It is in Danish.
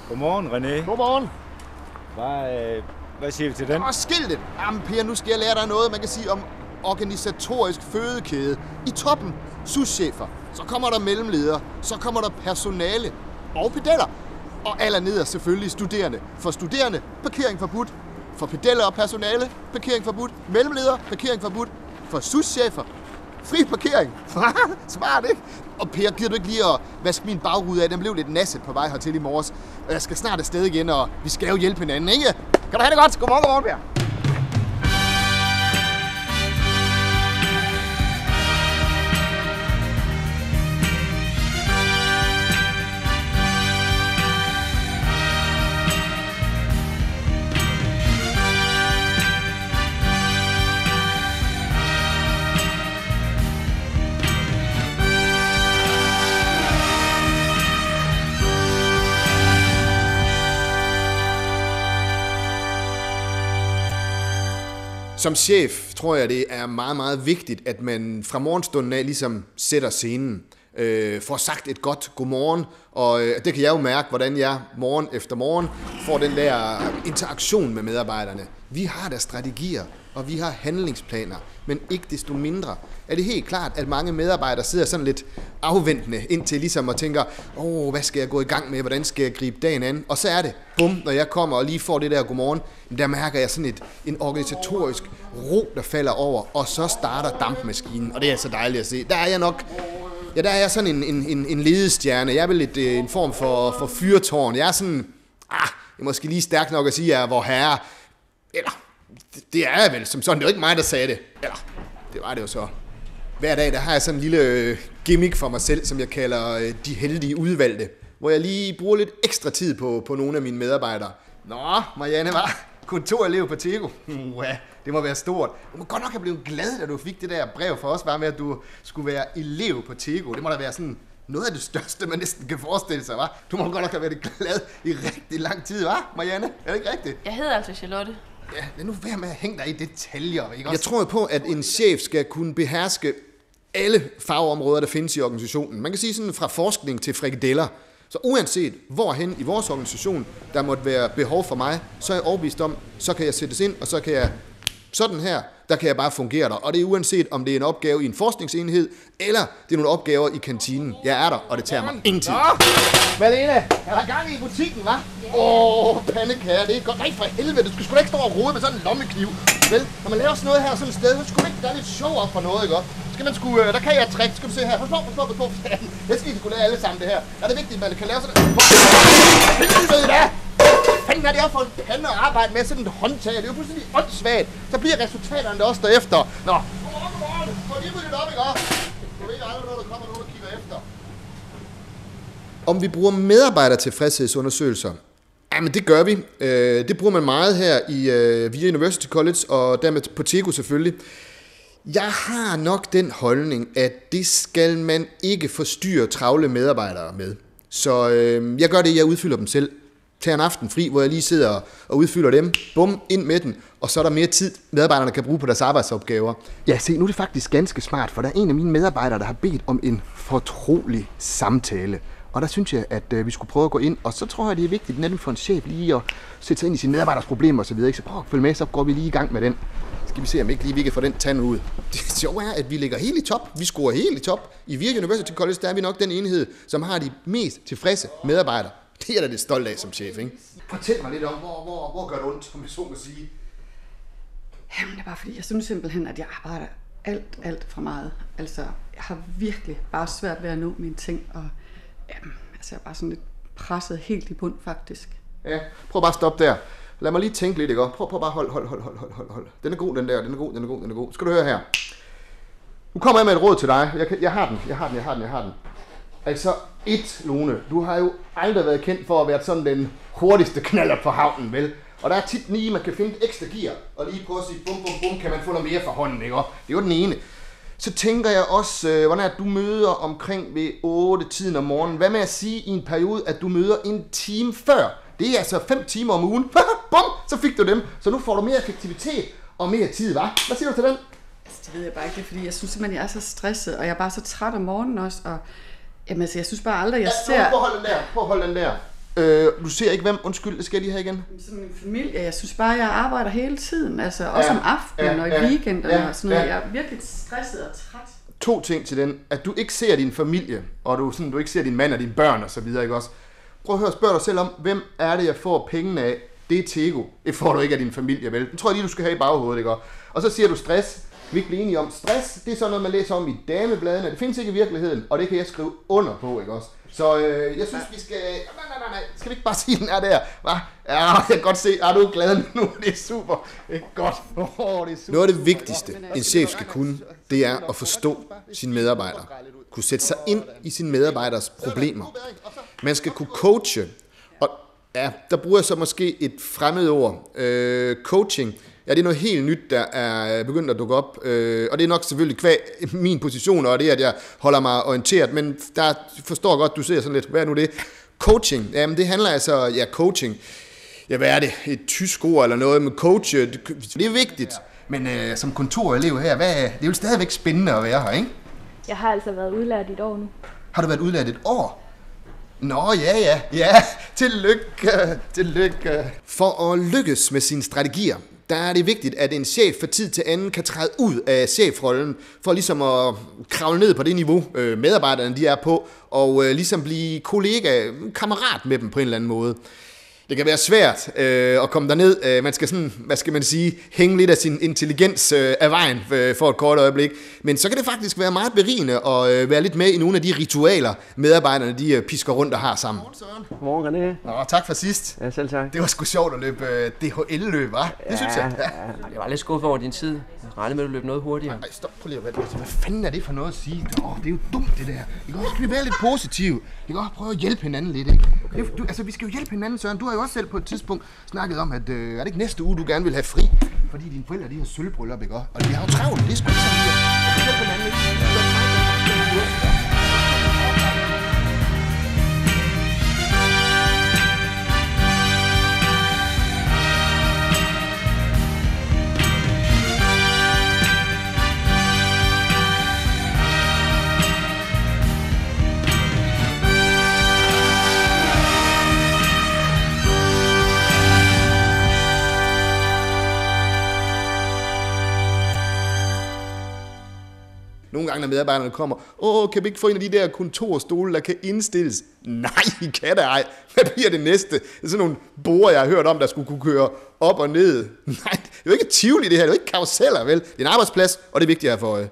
Godmorgen, René. Godmorgen. Hvad siger vi til den? Og skiltet! Jamen Per, nu skal jeg lære dig noget, man kan sige om organisatorisk fødekæde. I toppen, souschefer. Så kommer der mellemledere. Så kommer der personale og pedeller. Og allernederst selvfølgelig studerende. For studerende, parkering forbudt. For pedeller og personale, parkering forbudt. Mellemledere, parkering forbudt. For souschefer, fri parkering. Smart, ikke? Og Per, gider du ikke lige at vaske min bagrude af? Den blev lidt nasset på vej hertil i morges. Og jeg skal snart afsted igen, og vi skal jo hjælpe hinanden, ikke? Kan du have det godt? Godmorgen, Per. Som chef tror jeg, det er meget, meget vigtigt, at man fra morgenstunden af ligesom sætter scenen. Får sagt et godt godmorgen, og det kan jeg jo mærke, hvordan jeg morgen efter morgen får den der interaktion med medarbejderne. Vi har der strategier, og vi har handlingsplaner, men ikke desto mindre er det helt klart, at mange medarbejdere sidder sådan lidt afventende indtil ligesom og tænker, hvad skal jeg gå i gang med, hvordan skal jeg gribe dagen an? Og så er det, bum, når jeg kommer og lige får det der godmorgen, der mærker jeg sådan en organisatorisk ro, der falder over, og så starter dampmaskinen, og det er så dejligt at se. Der er jeg sådan en ledestjerne. Jeg er vel en form for fyrtårn. Jeg er sådan, jeg er måske lige stærk nok at sige, at jeg er vor herre. Eller, det er jeg vel som sådan. Det er jo ikke mig, der sagde det. Eller, det var det jo så. Hver dag, der har jeg sådan en lille gimmick for mig selv, som jeg kalder de heldige udvalgte. Hvor jeg lige bruger lidt ekstra tid på nogle af mine medarbejdere. Nå, Marianne, var kontorelev på Tego. Det må være stort. Du må godt nok have blevet glad, da du fik det der brev for os, bare med, at du skulle være elev på Tego. Det må da være sådan noget af det største, man næsten kan forestille sig, hva'? Du må godt nok have været glad i rigtig lang tid, hva', Marianne? Er det ikke rigtigt? Jeg hedder altså Charlotte. Ja, lad nu være med at hænge dig i detaljer, ikke også? Jeg tror på, at en chef skal kunne beherske alle fagområder, der findes i organisationen. Man kan sige sådan fra forskning til frikadeller. Så uanset hvorhen i vores organisation, der måtte være behov for mig, så er jeg overbevist om, så kan jeg sættes ind, og så kan jeg sådan her, der kan jeg bare fungere der. Og det er uanset, om det er en opgave i en forskningsenhed, eller det er nogle opgaver i kantinen. Jeg er der, og det tager mig ingen tid. Malene, er der gang i butikken, hva'? Pandekager, det er godt. Nej, for helvede, du skulle sgu da ikke stå og rode med sådan en lommekniv. Vel, når man laver sådan noget her sådan et sted, så skulle man ikke gøre lidt show op for noget, ikke? Skal man sgu, der kan jeg trick, skal du se her. Pas på. Det skal I kunne lære alle sammen det her. Er det vigtigt, at man kan lave sådan helvede da! Fanden er det også for en pande at arbejde med sådan et håndtag? Det er jo fuldstændig åndssvagt. Så bliver resultaterne der også derefter. Nå, godmorgen. Få lige ryddet op, ikke også? Du ved aldrig, når der kommer nogen, der kigger efter. Om vi bruger medarbejdertilfredshedsundersøgelser? Jamen det gør vi. Det bruger man meget her i via University College, og dermed på Tego selvfølgelig. Jeg har nok den holdning, at det skal man ikke forstyrre travle medarbejdere med. Så jeg gør det, jeg udfylder dem selv. Tag en aften fri, hvor jeg lige sidder og udfylder dem. Bum, ind med den. Og så er der mere tid, medarbejderne kan bruge på deres arbejdsopgaver. Ja, se, nu er det faktisk ganske smart, for der er en af mine medarbejdere, der har bedt om en fortrolig samtale. Og der synes jeg, at vi skulle prøve at gå ind, og så tror jeg, det er vigtigt netop for en chef lige at sætte sig ind i sine medarbejderes problemer osv. Så prøv at følge med, så går vi lige i gang med den. Skal vi se, om ikke lige vi kan få den tand ud. Det sjove er, at vi ligger helt i top. Vi scorer helt i top. I VIA University College, der er vi nok den enhed, som har de mest tilfredse medarbejdere. Det er da det stolt af som chef, ikke? Fortæl mig lidt om, hvor gør det ondt, om vi så må sige. Jamen, det er bare fordi, jeg synes simpelthen, at jeg arbejder alt for meget. Altså, jeg har virkelig bare svært ved at nå mine ting, og jamen, altså, jeg er bare sådan lidt presset helt i bund, faktisk. Ja, prøv bare at stoppe der. Lad mig lige tænke lidt, ikke? Prøv bare hold. Den er god, den der. Den er god. Skal du høre her? Nu kommer jeg med et råd til dig. Jeg har den. Altså, Lone, du har jo aldrig været kendt for at være sådan den hurtigste knaller på havnen, vel? Og der er tit lige, man kan finde et ekstra gear, og lige prøve at sige, bum, kan man få noget mere fra hånden, ikke? Det er jo den ene. Så tænker jeg også, hvordan er du møder omkring ved 8-tiden om morgenen. Hvad med at sige i en periode, at du møder en time før? Det er altså 5 timer om ugen. Bum, så fik du dem. Så nu får du mere effektivitet og mere tid, hva'? Hvad siger du til den? Altså, det ved jeg bare ikke, fordi jeg synes simpelthen, jeg er så stresset, og jeg er bare så træt om morgenen også, og jamen, altså, jeg synes bare aldrig, jeg ser... Prøv at holde den der. Du ser ikke hvem? Undskyld, det skal jeg lige have igen. Sådan en familie, jeg synes bare, jeg arbejder hele tiden. Altså også om aftenen og i weekenderne og sådan noget. Jeg er virkelig stresset og træt. 2 ting til den. At du ikke ser din familie, og du ikke ser din mand og dine børn og så videre, ikke også? Prøv at høre, spørg dig selv om, hvem er det, jeg får pengene af? Det er Tego. Det får du ikke af din familie, vel? Det tror jeg lige, du skal have i baghovedet, ikke også? Og så siger du stress. Vi er ikke blive enige om. Stress, det er sådan noget, man læser om i damebladene. Det findes ikke i virkeligheden, og det kan jeg skrive under på, ikke også? Så jeg synes, vi skal... Nej. Skal vi ikke bare sige, den er der? Hva? Ja, jeg kan godt se. Er du glad nu? Det er super. Det er godt. Det er super. Noget af det vigtigste, en chef skal kunne, det er at forstå sine medarbejdere. Kunne sætte sig ind i sine medarbejderes problemer. Man skal kunne coache. Og ja, der bruger jeg så måske et fremmedord. Coaching. Ja, det er noget helt nyt, der er begyndt at dukke op, og det er nok selvfølgelig kvæg min position, og det er, at jeg holder mig orienteret, men der forstår godt, du ser sådan lidt, hvad er nu det? Coaching, jamen det handler altså, coaching, hvad er det? Et tysk ord eller noget med coach, det er vigtigt, men som kontorelev her, det er jo stadigvæk spændende at være her, ikke? Jeg har altså været udlært i et år nu. Har du været udlært et år? Nå, ja, tillykke. For at lykkes med sine strategier, der er det vigtigt, at en chef fra tid til anden kan træde ud af chefrollen, for ligesom at kravle ned på det niveau, medarbejderne de er på, og ligesom blive kollega, kammerat med dem på en eller anden måde. Det kan være svært at komme derned. Man skal sådan, hvad skal man sige, hænge lidt af sin intelligens af vejen for et kort øjeblik. Men så kan det faktisk være meget berigende at være lidt med i nogle af de ritualer, medarbejderne de pisker rundt og har sammen. Godmorgen, René. Nå, tak for sidst. Ja, selv tak. Det var sgu sjovt at løbe DHL-løb, hva'? Det synes jeg. Ja. Jeg var lidt skuffet over din tid. Jeg regnede med, at du løb noget hurtigere. Ej, stop. Prøv lige at hvad fanden er det for noget at sige? Det er jo dumt, det der. Vi kan også være lidt positiv. Vi kan også prøve at hjælpe hinanden lidt, ikke? Okay. Vi skal jo hjælpe hinanden, Søren. Du har jo også selv på et tidspunkt snakket om, at er det ikke næste uge, du gerne vil have fri? Fordi dine forældre, de har sølvbryllup, ikke? Og de har jo travlt. Det er sgu ikke sådan, vi kan hjælpe hinanden, ikke? Nogle gange, når medarbejderne kommer, kan vi ikke få en af de der kontorstole, der kan indstilles? Nej, I kan da ej. Hvad bliver det næste? Det er sådan nogle borer, jeg har hørt om, der skulle kunne køre op og ned. Nej, det er jo ikke Tivoli det her, det er jo ikke karuseller, vel? Det er en arbejdsplads, og det er vigtigt at have for øje.